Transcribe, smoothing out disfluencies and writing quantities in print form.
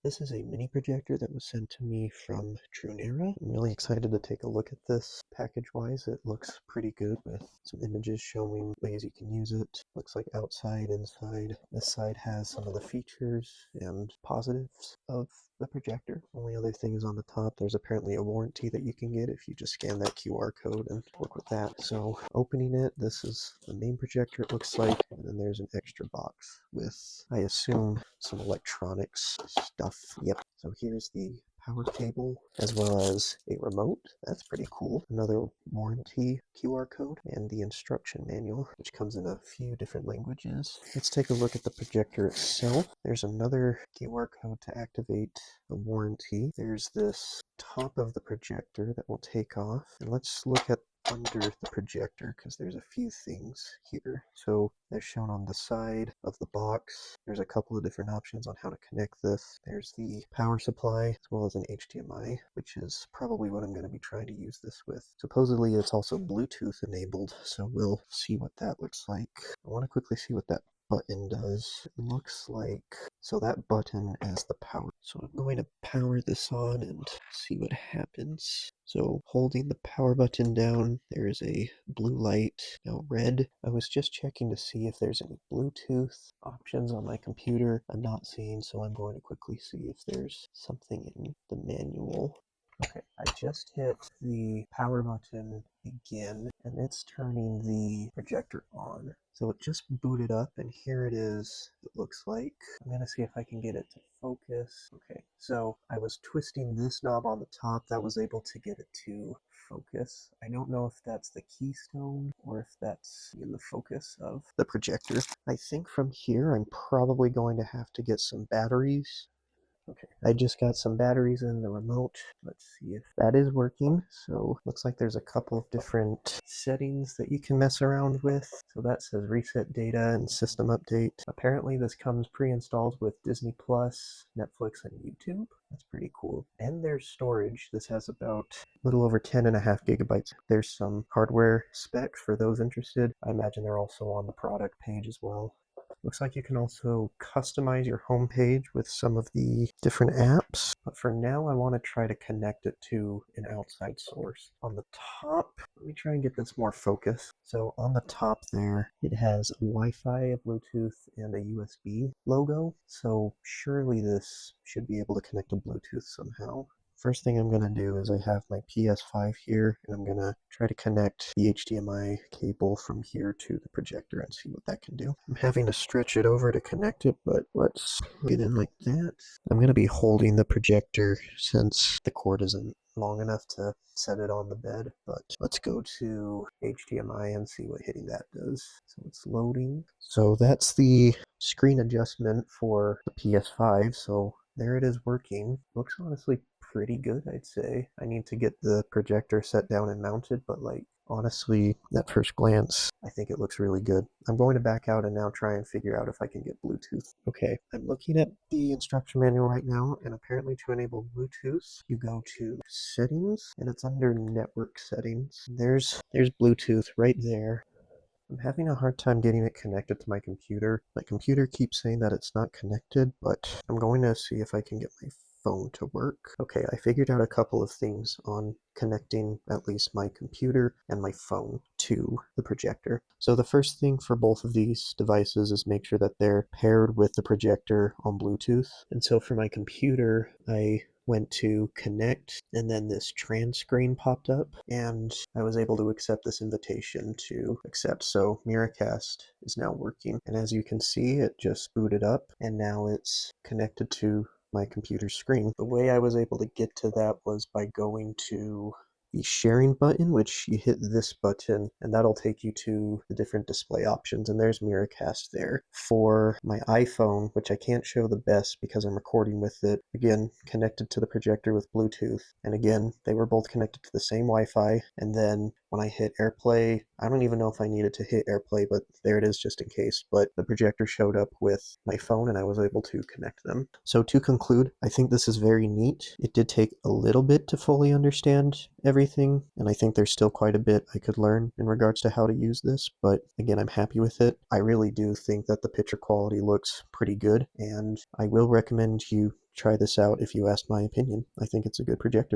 This is a mini projector that was sent to me from Trunera. I'm really excited to take a look at this. Package-wise, it looks pretty good with some images showing ways you can use it. Looks like outside, inside. This side has some of the features and positives of the projector. Only other thing is on the top, there's apparently a warranty that you can get if you just scan that QR code and work with that. So opening it, this is the main projector it looks like, and then there's an extra box with, I assume, some electronics stuff. Yep. So here's the power cable as well as a remote. That's pretty cool. Another warranty QR code and the instruction manual, which comes in a few different languages. Let's take a look at the projector itself. There's another QR code to activate the warranty. There's this top of the projector that will take off. And let's look at under the projector because there's a few things here. So they're shown on the side of the box. There's a couple of different options on how to connect this. There's the power supply as well as an HDMI, which is probably what I'm going to be trying to use this with. Supposedly it's also Bluetooth enabled, so we'll see what that looks like. I want to quickly see what that button does. It looks like, so that button is the power. So I'm going to power this on and see what happens. So holding the power button down, there is a blue light, now red. I was just checking to see if there's any Bluetooth options on my computer. I'm not seeing, so I'm going to quickly see if there's something in the manual. Okay, I just hit the power button again, and it's turning the projector on. So it just booted up, and here it is, it looks like. I'm going to see if I can get it to focus. Okay, so I was twisting this knob on the top, that was able to get it to focus. I don't know if that's the Keystone or if that's in the focus of the projector. I think from here I'm probably going to have to get some batteries. Okay, I just got some batteries in the remote. Let's see if that is working. So looks like there's a couple of different settings that you can mess around with. So that says reset data and system update. Apparently this comes pre-installed with Disney Plus, Netflix, and YouTube. That's pretty cool. And there's storage. This has about a little over 10.5 gigabytes. There's some hardware specs for those interested. I imagine they're also on the product page as well. Looks like you can also customize your home page with some of the different apps. But for now, I want to try to connect it to an outside source. On the top, let me try and get this more focused. So on the top there, it has a Wi-Fi, a Bluetooth, and a USB logo. So surely this should be able to connect to Bluetooth somehow. First thing I'm going to do is I have my PS5 here, and I'm going to try to connect the HDMI cable from here to the projector and see what that can do. I'm having to stretch it over to connect it, but let's get in like that. I'm going to be holding the projector since the cord isn't long enough to set it on the bed, but let's go to HDMI and see what hitting that does. So it's loading. So that's the screen adjustment for the PS5, so there it is working. Looks honestly pretty good, I'd say. I need to get the projector set down and mounted, but like honestly, at first glance, I think it looks really good. I'm going to back out and now try and figure out if I can get Bluetooth. Okay, I'm looking at the instruction manual right now, and apparently to enable Bluetooth, you go to settings, and it's under network settings. There's Bluetooth right there. I'm having a hard time getting it connected to my computer. My computer keeps saying that it's not connected, but I'm going to see if I can get my phone to work. Okay, I figured out a couple of things on connecting at least my computer and my phone to the projector. So the first thing for both of these devices is make sure that they're paired with the projector on Bluetooth. And so for my computer, I went to connect, and then this trans screen popped up, and I was able to accept this invitation to accept. So Miracast is now working, and as you can see, it just booted up, and now it's connected to my computer screen. The way I was able to get to that was by going to the sharing button, which you hit this button, and that'll take you to the different display options, and there's Miracast there. For my iPhone, which I can't show the best because I'm recording with it, again, connected to the projector with Bluetooth, and again, they were both connected to the same Wi-Fi, and then when I hit AirPlay, I don't even know if I needed to hit AirPlay, but there it is just in case, but the projector showed up with my phone and I was able to connect them. So to conclude, I think this is very neat. It did take a little bit to fully understand everything everything, and I think there's still quite a bit I could learn in regards to how to use this, but again, I'm happy with it. I really do think that the picture quality looks pretty good, and I will recommend you try this out if you ask my opinion. I think it's a good projector.